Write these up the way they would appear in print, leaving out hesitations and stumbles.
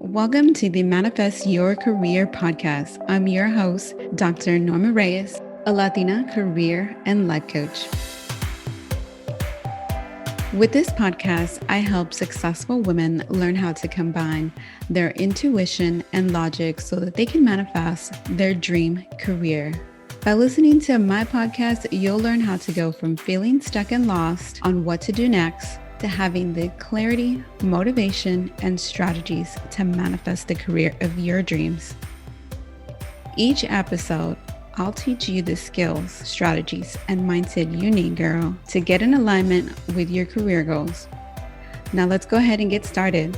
Welcome to the Manifest Your Career podcast. I'm your host, Dr. Norma Reyes, a Latina career and life coach. With this podcast, I help successful women learn how to combine their intuition and logic so that they can manifest their dream career. By listening to my podcast, you'll learn how to go from feeling stuck and lost on what to do next to having the clarity, motivation, and strategies to manifest the career of your dreams. Each episode, I'll teach you the skills, strategies, and mindset you need, girl, to get in alignment with your career goals. Now let's go ahead and get started.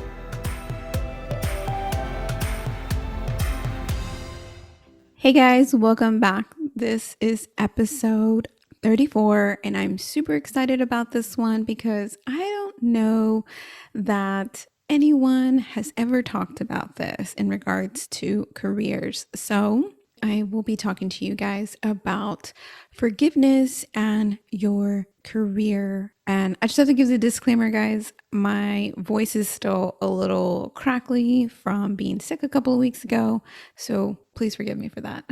Hey guys, welcome back. This is episode 34, and I'm super excited about this one because I don't know that anyone has ever talked about this in regards to careers. So I will be talking to you guys about forgiveness and your career. And I just have to give the disclaimer, guys, my voice is still a little crackly from being sick a couple of weeks ago. So please forgive me for that.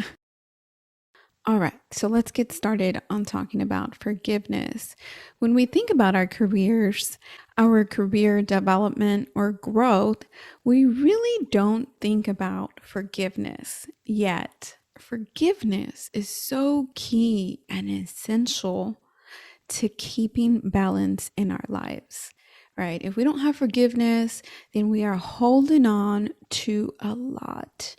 All right, so let's get started on talking about forgiveness. When we think about our careers, our career development or growth, we really don't think about forgiveness yet. Forgiveness is so key and essential to keeping balance in our lives, right? If we don't have forgiveness, then we are holding on to a lot.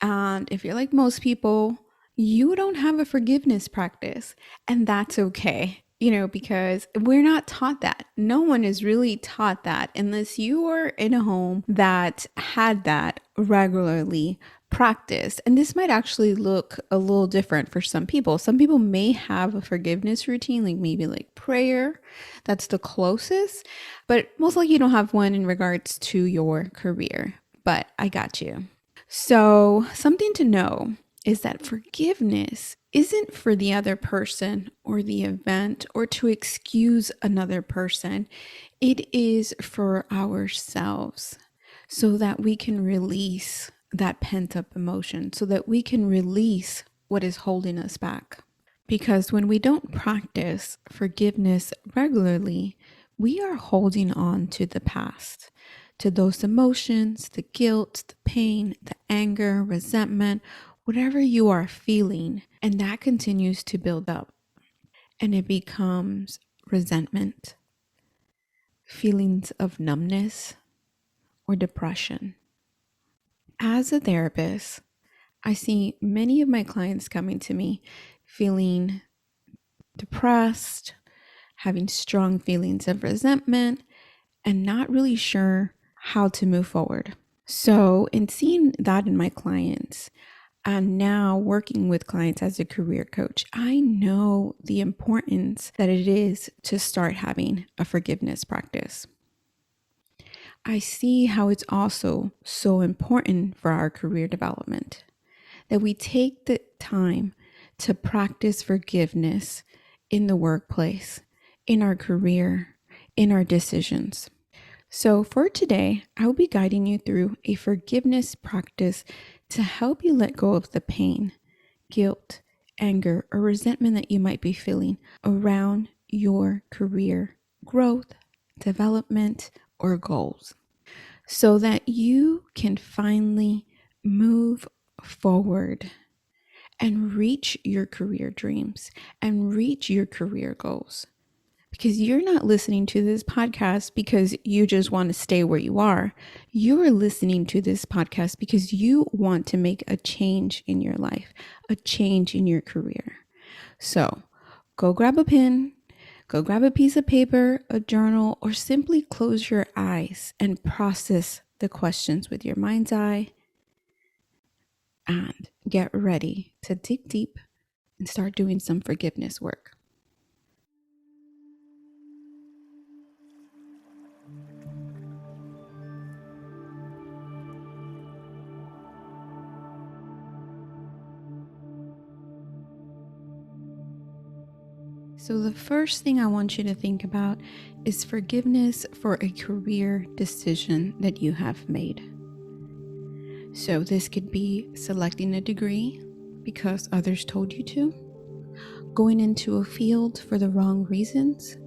And if you're like most people, you don't have a forgiveness practice, and that's okay, because we're not taught that. No one is really taught that unless you are in a home that had that regularly practiced. And this might actually look a little different for some people. Some people may have a forgiveness routine, like prayer. That's the closest, but most likely you don't have one in regards to your career, but I got you. So something to know is that forgiveness isn't for the other person or the event or to excuse another person. It is for ourselves so that we can release that pent-up emotion, so that we can release what is holding us back. Because when we don't practice forgiveness regularly, we are holding on to the past, to those emotions, the guilt, the pain, the anger, resentment, whatever you are feeling, and that continues to build up. And it becomes resentment, feelings of numbness, or depression. As a therapist, I see many of my clients coming to me feeling depressed, having strong feelings of resentment, and not really sure how to move forward. So in seeing that in my clients, and now working with clients as a career coach, I know the importance that it is to start having a forgiveness practice. I see how it's also so important for our career development that we take the time to practice forgiveness in the workplace, in our career, in our decisions. So for today, I will be guiding you through a forgiveness practice to help you let go of the pain, guilt, anger, or resentment that you might be feeling around your career growth, development, or goals, so that you can finally move forward and reach your career dreams and reach your career goals. Because you're not listening to this podcast because you just want to stay where you are. You're listening to this podcast because you want to make a change in your life, a change in your career. So go grab a pen, go grab a piece of paper, a journal, or simply close your eyes and process the questions with your mind's eye. And get ready to dig deep and start doing some forgiveness work. So the first thing I want you to think about is forgiveness for a career decision that you have made. So this could be selecting a degree because others told you to, going into a field for the wrong reasons,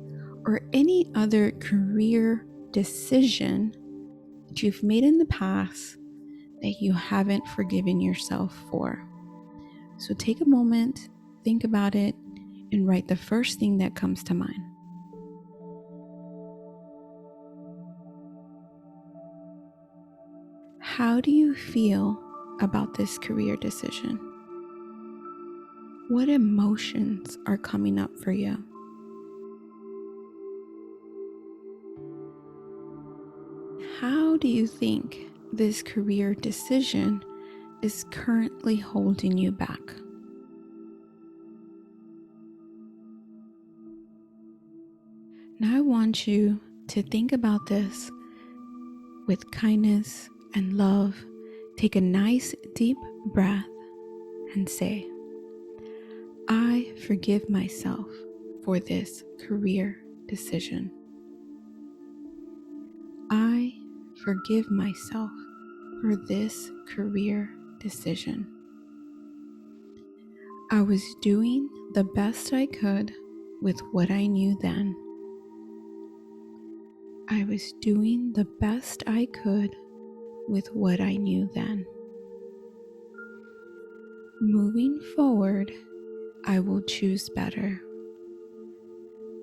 or any other career decision that you've made in the past that you haven't forgiven yourself for. So take a moment, think about it, and write the first thing that comes to mind. How do you feel about this career decision? What emotions are coming up for you? How do you think this career decision is currently holding you back? Now I want you to think about this with kindness and love. Take a nice deep breath and say, I forgive myself for this career decision. I forgive myself for this career decision. I was doing the best I could with what I knew then. I was doing the best I could with what I knew then. Moving forward, I will choose better.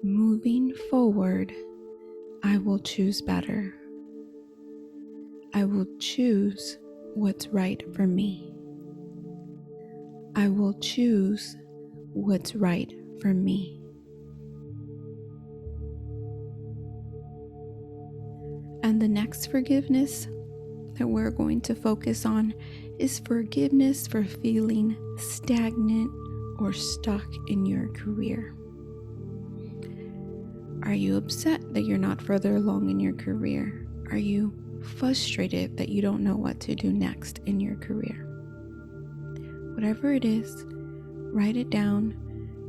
Moving forward, I will choose better. I will choose what's right for me. I will choose what's right for me. And the next forgiveness that we're going to focus on is forgiveness for feeling stagnant or stuck in your career. Are you upset that you're not further along in your career? Are you frustrated that you don't know what to do next in your career? Whatever it is, write it down.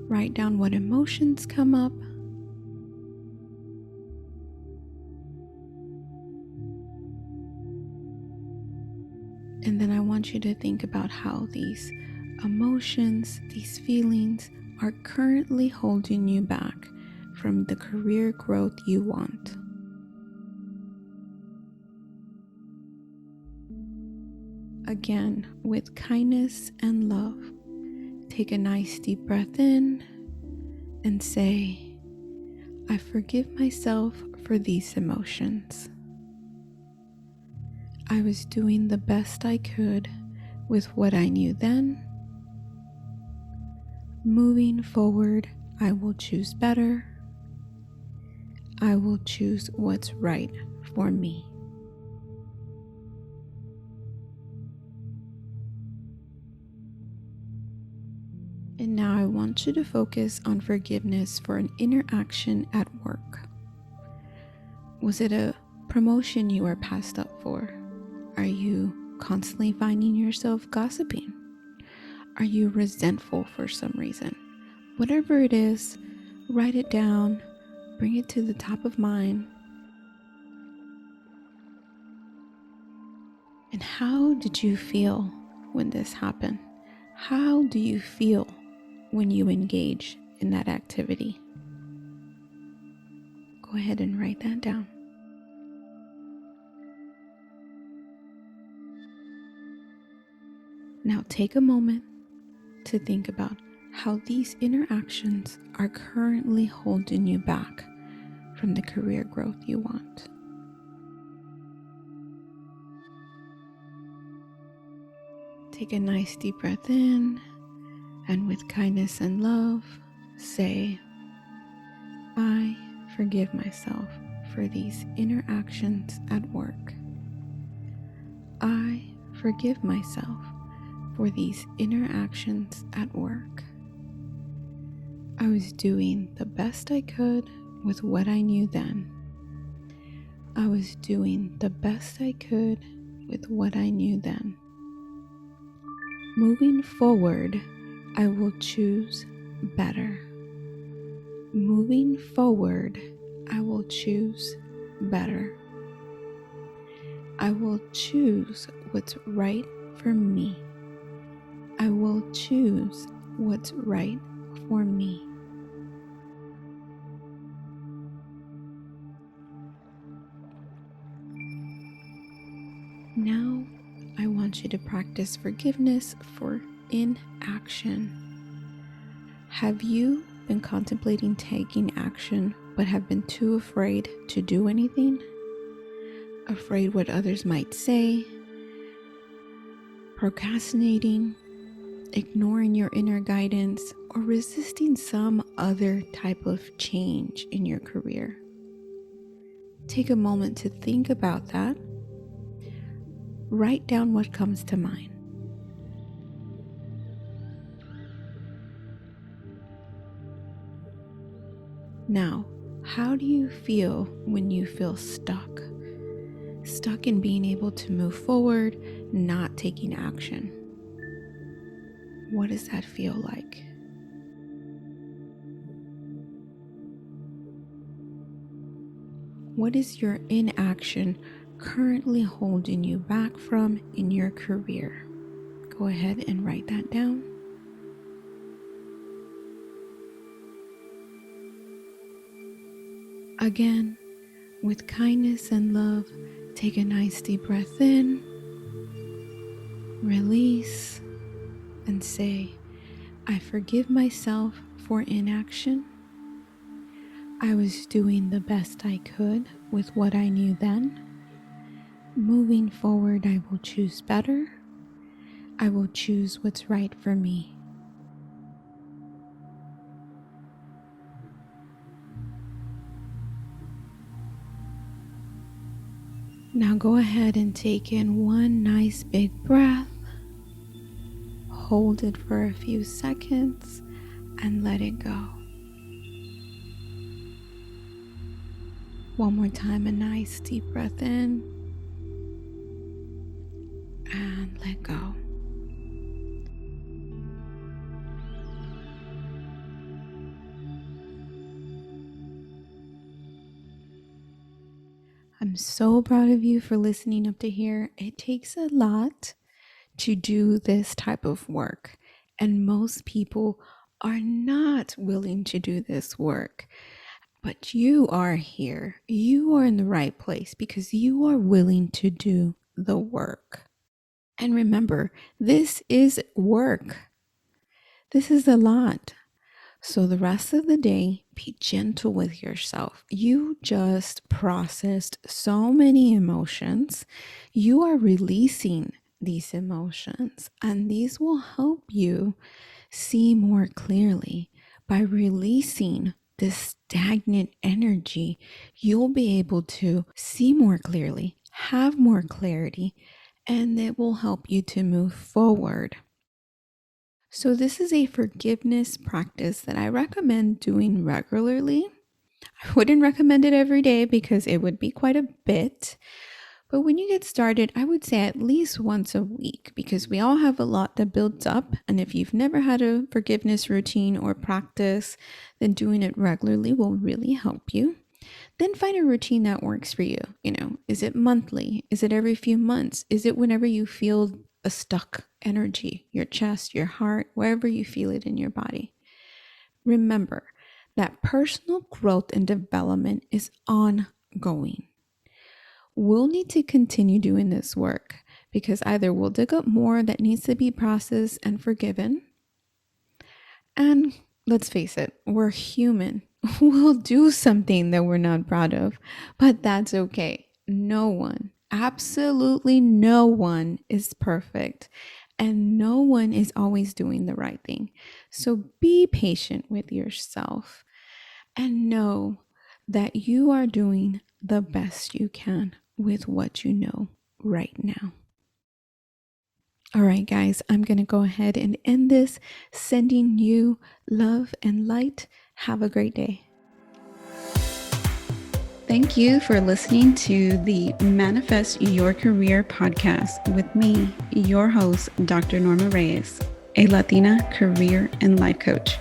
Write down what emotions come up. And then I want you to think about how these emotions, these feelings are currently holding you back from the career growth you want. Again, with kindness and love, take a nice deep breath in and say, I forgive myself for these emotions. I was doing the best I could with what I knew then. Moving forward, I will choose better. I will choose what's right for me. And now I want you to focus on forgiveness for an interaction at work. Was it a promotion you were passed up for? Are you constantly finding yourself gossiping? Are you resentful for some reason? Whatever it is, write it down, bring it to the top of mind. And how did you feel when this happened? How do you feel when you engage in that activity? Go ahead and write that down. Now take a moment to think about how these interactions are currently holding you back from the career growth you want. Take a nice deep breath in, and with kindness and love, say, I forgive myself for these interactions at work. I forgive myself for these interactions at work. I was doing the best I could with what I knew then. I was doing the best I could with what I knew then. Moving forward, I will choose better. Moving forward, I will choose better. I will choose what's right for me. I will choose what's right for me. Now, I want you to practice forgiveness for inaction. Have you been contemplating taking action but have been too afraid to do anything? Afraid what others might say, procrastinating, ignoring your inner guidance, or resisting some other type of change in your career? Take a moment to think about that. Write down what comes to mind. Now, how do you feel when you feel stuck? Stuck in being able to move forward, not taking action. What does that feel like? What is your inaction currently holding you back from in your career? Go ahead and write that down. Again, with kindness and love, take a nice deep breath in, release, and say, I forgive myself for inaction. I was doing the best I could with what I knew then. Moving forward, I will choose better. I will choose what's right for me. Now go ahead and take in one nice big breath. Hold it for a few seconds and let it go. One more time, a nice deep breath in and let go. I'm so proud of you for listening up to here. It takes a lot to do this type of work, and most people are not willing to do this work. But you are here. You are in the right place because you are willing to do the work. And remember, this is work. This is a lot. So the rest of the day, be gentle with yourself. You just processed so many emotions. You are releasing these emotions, and these will help you see more clearly. By releasing this stagnant energy, you'll be able to see more clearly, have more clarity, and it will help you to move forward. So this is a forgiveness practice that I recommend doing regularly. I wouldn't recommend it every day because it would be quite a bit. But when you get started, I would say at least once a week because we all have a lot that builds up. And if you've never had a forgiveness routine or practice, then doing it regularly will really help you. Then find a routine that works for you. Is it monthly? Is it every few months? Is it whenever you feel a stuck energy, your chest, your heart, wherever you feel it in your body? Remember that personal growth and development is ongoing. We'll need to continue doing this work because either we'll dig up more that needs to be processed and forgiven. And let's face it, we're human. We'll do something that we're not proud of, but that's okay. No one, absolutely no one is perfect, and no one is always doing the right thing. So be patient with yourself and know that you are doing the best you can with what you know right now. All right, guys, I'm going to go ahead and end this, sending you love and light. Have a great day. Thank you for listening to the Manifest Your Career podcast with me, your host, Dr. Norma Reyes, a Latina career and life coach.